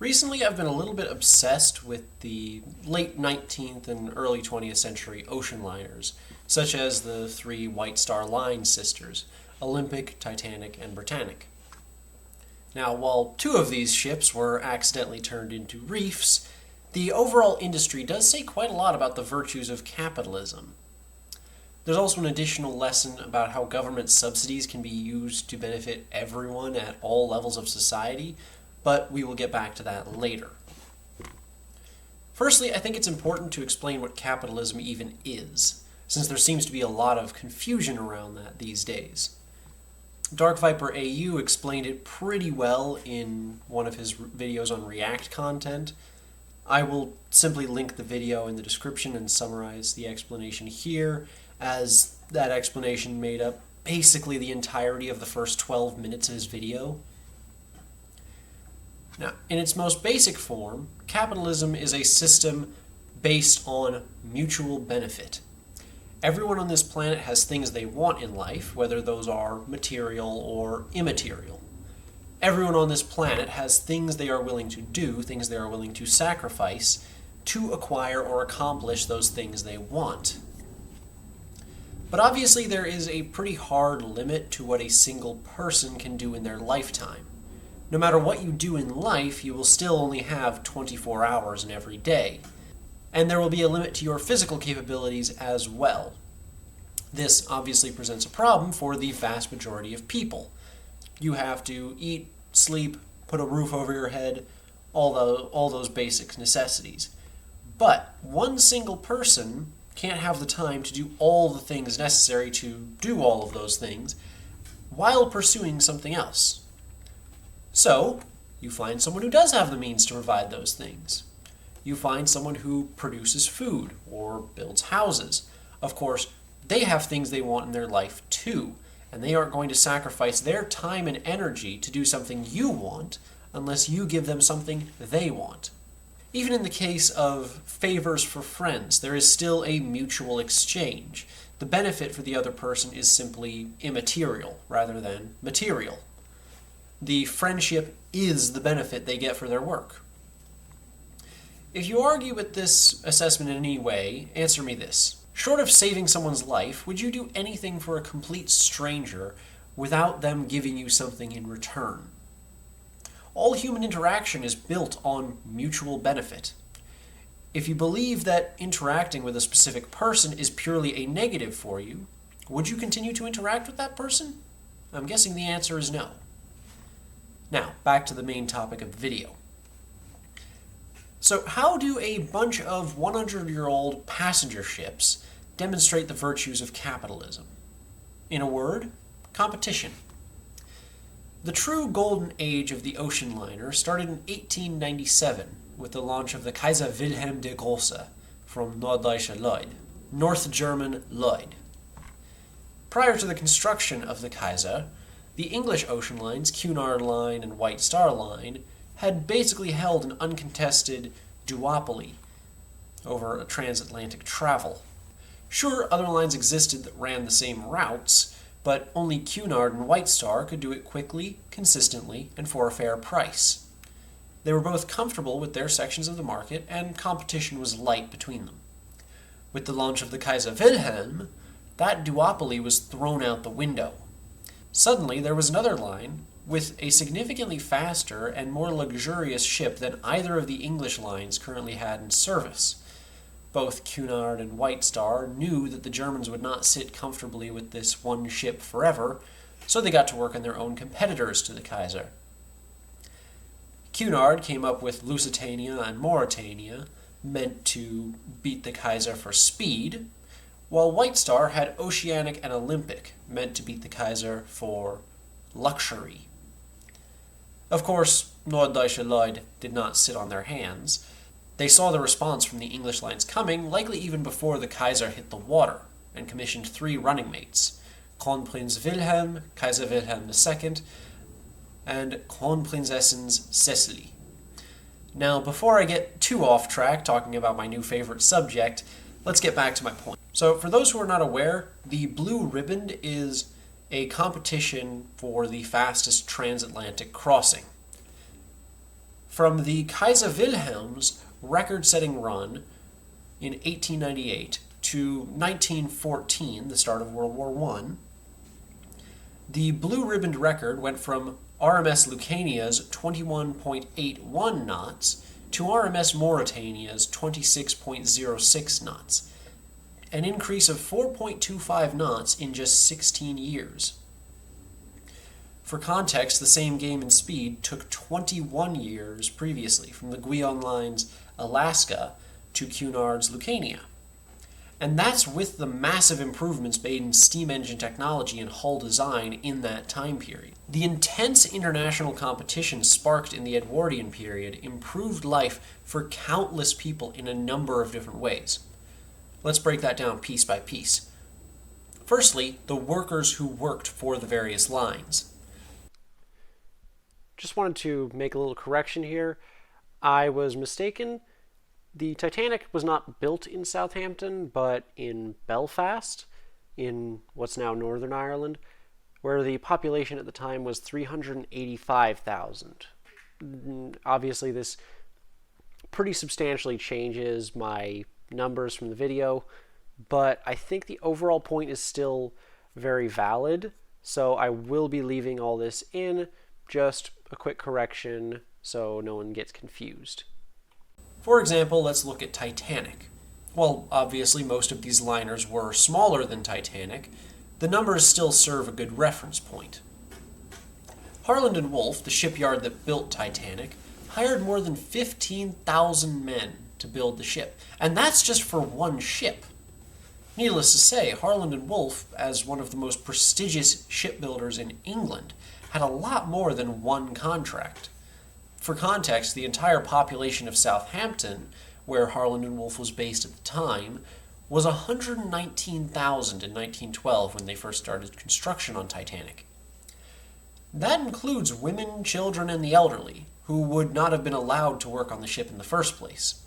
Recently, I've been a little bit obsessed with the late 19th and early 20th century ocean liners, such as the three White Star Line sisters, Olympic, Titanic, and Britannic. Now, while two of these ships were accidentally turned into reefs, the overall industry does say quite a lot about the virtues of capitalism. There's also an additional lesson about how government subsidies can be used to benefit everyone at all levels of society, but we will get back to that later. Firstly, I think it's important to explain what capitalism even is, since there seems to be a lot of confusion around that these days. DarkViperAU explained it pretty well in one of his videos on React content. I will simply link the video in the description and summarize the explanation here, as that explanation made up basically the entirety of the first 12 minutes of his video. Now, in its most basic form, capitalism is a system based on mutual benefit. Everyone on this planet has things they want in life, whether those are material or immaterial. Everyone on this planet has things they are willing to do, things they are willing to sacrifice to acquire or accomplish those things they want. But obviously there is a pretty hard limit to what a single person can do in their lifetime. No matter what you do in life, you will still only have 24 hours in every day. And there will be a limit to your physical capabilities as well. This obviously presents a problem for the vast majority of people. You have to eat, sleep, put a roof over your head, all those basic necessities. But one single person can't have the time to do all the things necessary to do all of those things while pursuing something else. So, you find someone who does have the means to provide those things. You find someone who produces food or builds houses. Of course, they have things they want in their life too, and they aren't going to sacrifice their time and energy to do something you want unless you give them something they want. Even in the case of favors for friends, there is still a mutual exchange. The benefit for the other person is simply immaterial rather than material. The friendship is the benefit they get for their work. If you argue with this assessment in any way, answer me this. Short of saving someone's life, would you do anything for a complete stranger without them giving you something in return? All human interaction is built on mutual benefit. If you believe that interacting with a specific person is purely a negative for you, would you continue to interact with that person? I'm guessing the answer is no. Now, back to the main topic of the video. So, how do a bunch of 100-year-old passenger ships demonstrate the virtues of capitalism? In a word, competition. The true golden age of the ocean liner started in 1897 with the launch of the Kaiser Wilhelm der Große from Norddeutsche Lloyd, North German Lloyd. Prior to the construction of the Kaiser, the English ocean lines, Cunard Line and White Star Line, had basically held an uncontested duopoly over transatlantic travel. Sure, other lines existed that ran the same routes, but only Cunard and White Star could do it quickly, consistently, and for a fair price. They were both comfortable with their sections of the market, and competition was light between them. With the launch of the Kaiser Wilhelm, that duopoly was thrown out the window. Suddenly, there was another line with a significantly faster and more luxurious ship than either of the English lines currently had in service. Both Cunard and White Star knew that the Germans would not sit comfortably with this one ship forever, so they got to work on their own competitors to the Kaiser. Cunard came up with Lusitania and Mauretania, meant to beat the Kaiser for speed, while White Star had Oceanic and Olympic, meant to beat the Kaiser for luxury. Of course, Norddeutsche Lloyd did not sit on their hands. They saw the response from the English lines coming, likely even before the Kaiser hit the water, and commissioned 3 running mates, Kronprinz Wilhelm, Kaiser Wilhelm II, and Kronprinzessins Cecily. Now, before I get too off track talking about my new favorite subject, let's get back to my point. So, for those who are not aware, the Blue Ribbon is a competition for the fastest transatlantic crossing. From the Kaiser Wilhelm's record-setting run in 1898 to 1914, the start of World War I, the blue-ribboned record went from RMS Lucania's 21.81 knots to RMS Mauritania's 26.06 knots, an increase of 4.25 knots in just 16 years. For context, the same gain in speed took 21 years previously, from the Guion Line's Alaska to Cunard's Lucania. And that's with the massive improvements made in steam engine technology and hull design in that time period. The intense international competition sparked in the Edwardian period improved life for countless people in a number of different ways. Let's break that down piece by piece. Firstly, the workers who worked for the various lines. Just wanted to make a little correction here. I was mistaken. The Titanic was not built in Southampton, but in Belfast, in what's now Northern Ireland, where the population at the time was 385,000. Obviously, this pretty substantially changes my numbers from the video, but I think the overall point is still very valid, so I will be leaving all this in. Just a quick correction so no one gets confused. For example, let's look at Titanic. While obviously most of these liners were smaller than Titanic, the numbers still serve a good reference point. Harland and Wolff, the shipyard that built Titanic, hired more than 15,000 men to build the ship, and that's just for one ship. Needless to say, Harland and Wolff, as one of the most prestigious shipbuilders in England, had a lot more than one contract. For context, the entire population of Southampton, where Harland and Wolff was based at the time, was 119,000 in 1912 when they first started construction on Titanic. That includes women, children, and the elderly, who would not have been allowed to work on the ship in the first place.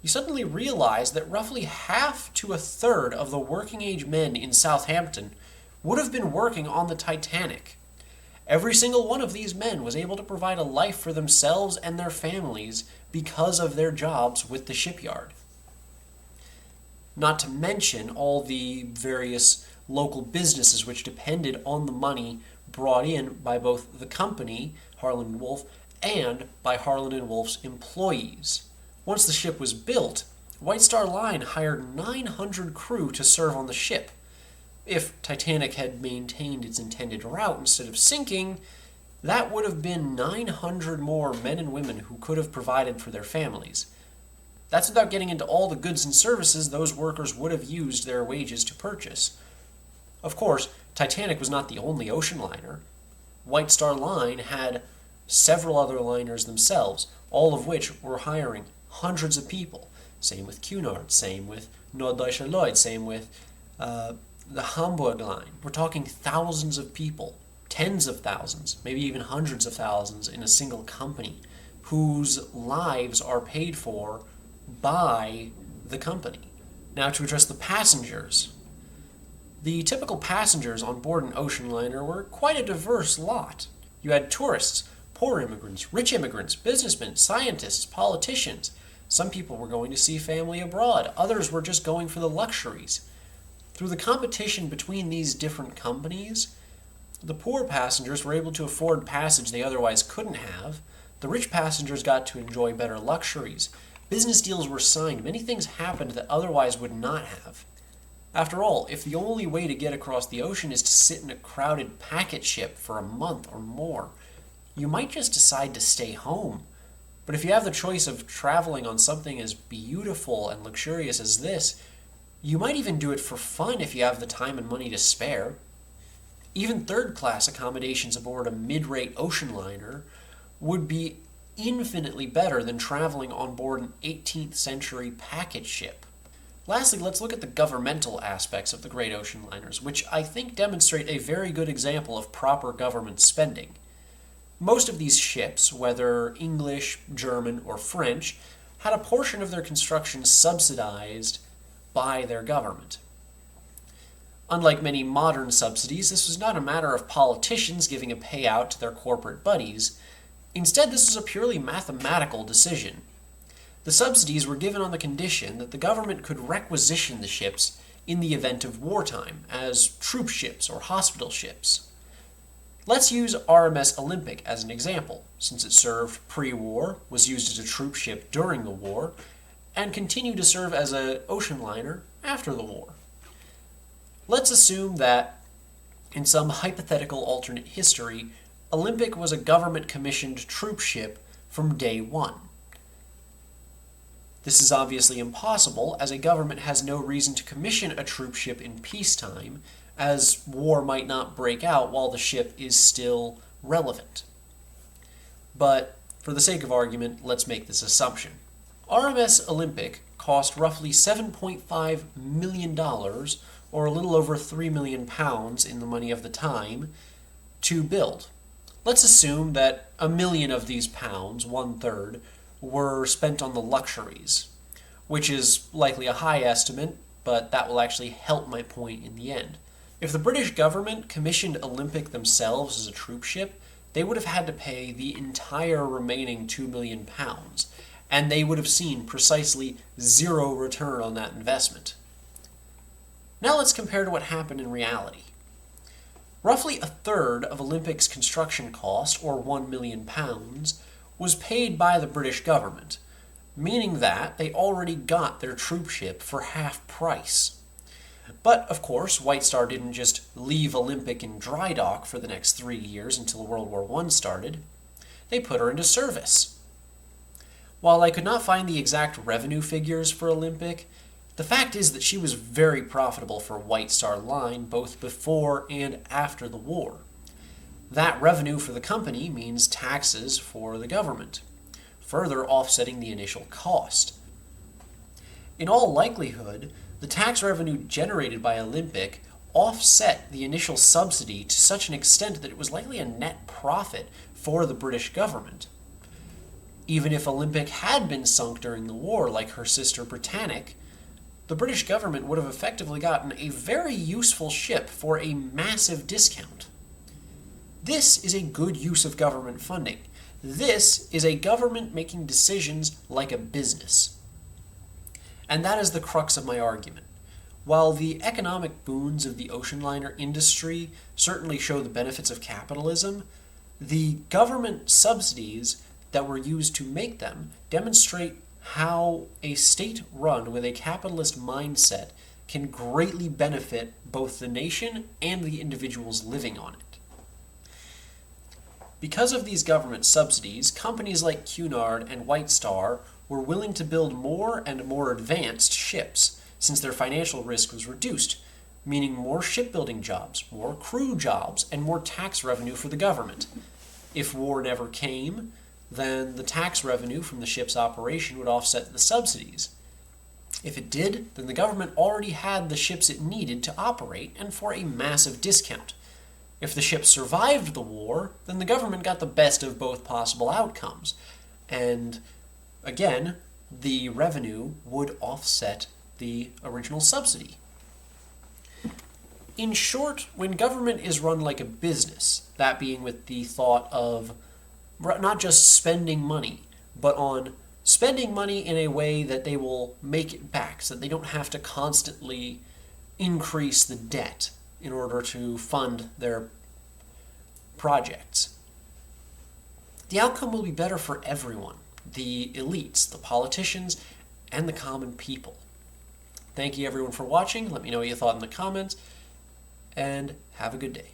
You suddenly realize that roughly half to a third of the working-age men in Southampton would have been working on the Titanic. Every single one of these men was able to provide a life for themselves and their families because of their jobs with the shipyard. Not to mention all the various local businesses which depended on the money brought in by both the company, Harland and Wolff, and by Harland and Wolff's employees. Once the ship was built, White Star Line hired 900 crew to serve on the ship. If Titanic had maintained its intended route instead of sinking, that would have been 900 more men and women who could have provided for their families. That's without getting into all the goods and services those workers would have used their wages to purchase. Of course, Titanic was not the only ocean liner. White Star Line had several other liners themselves, all of which were hiring hundreds of people. Same with Cunard, same with Norddeutscher Lloyd, same with the Hamburg line. We're talking thousands of people, tens of thousands, maybe even hundreds of thousands in a single company, whose lives are paid for by the company. Now to address the passengers. The typical passengers on board an ocean liner were quite a diverse lot. You had tourists, poor immigrants, rich immigrants, businessmen, scientists, politicians. Some people were going to see family abroad. Others were just going for the luxuries. Through the competition between these different companies, the poor passengers were able to afford passage they otherwise couldn't have. The rich passengers got to enjoy better luxuries. Business deals were signed. Many things happened that otherwise would not have. After all, if the only way to get across the ocean is to sit in a crowded packet ship for a month or more, you might just decide to stay home. But if you have the choice of traveling on something as beautiful and luxurious as this, you might even do it for fun if you have the time and money to spare. Even third-class accommodations aboard a mid-rate ocean liner would be infinitely better than traveling on board an 18th century packet ship. Lastly, let's look at the governmental aspects of the great ocean liners, which I think demonstrate a very good example of proper government spending. Most of these ships, whether English, German, or French, had a portion of their construction subsidized by their government. Unlike many modern subsidies, this was not a matter of politicians giving a payout to their corporate buddies. Instead, this is a purely mathematical decision. The subsidies were given on the condition that the government could requisition the ships in the event of wartime as troop ships or hospital ships. Let's use RMS Olympic as an example, since it served pre-war, was used as a troop ship during the war, and continued to serve as an ocean liner after the war. Let's assume that, in some hypothetical alternate history, Olympic was a government-commissioned troop ship from day one. This is obviously impossible, as a government has no reason to commission a troop ship in peacetime, as war might not break out while the ship is still relevant. But, for the sake of argument, let's make this assumption. RMS Olympic cost roughly $7.5 million, or a little over £3 million in the money of the time, to build. Let's assume that £1 million of these pounds, 1/3, were spent on the luxuries, which is likely a high estimate, but that will actually help my point in the end. If the British government commissioned Olympic themselves as a troop ship, they would have had to pay the entire remaining £2 million, and they would have seen precisely zero return on that investment. Now let's compare to what happened in reality. Roughly 1/3 of Olympic's construction cost, or £1 million, was paid by the British government, meaning that they already got their troop ship for half price. But, of course, White Star didn't just leave Olympic in dry dock for the next 3 years until World War I started. They put her into service. While I could not find the exact revenue figures for Olympic, the fact is that she was very profitable for White Star Line both before and after the war. That revenue for the company means taxes for the government, further offsetting the initial cost. In all likelihood, the tax revenue generated by Olympic offset the initial subsidy to such an extent that it was likely a net profit for the British government. Even if Olympic had been sunk during the war like her sister Britannic, the British government would have effectively gotten a very useful ship for a massive discount. This is a good use of government funding. This is a government making decisions like a business. And that is the crux of my argument. While the economic boons of the ocean liner industry certainly show the benefits of capitalism, the government subsidies that were used to make them demonstrate how a state run with a capitalist mindset can greatly benefit both the nation and the individuals living on it. Because of these government subsidies, companies like Cunard and White Star were willing to build more and more advanced ships, since their financial risk was reduced, meaning more shipbuilding jobs, more crew jobs, and more tax revenue for the government. If war never came, then the tax revenue from the ship's operation would offset the subsidies. If it did, then the government already had the ships it needed to operate, and for a massive discount. If the ship survived the war, then the government got the best of both possible outcomes. And, again, the revenue would offset the original subsidy. In short, when government is run like a business, that being with the thought of not just spending money, but on spending money in a way that they will make it back, so that they don't have to constantly increase the debt in order to fund their projects. The outcome will be better for everyone, the elites, the politicians, and the common people. Thank you everyone for watching. Let me know what you thought in the comments, and have a good day.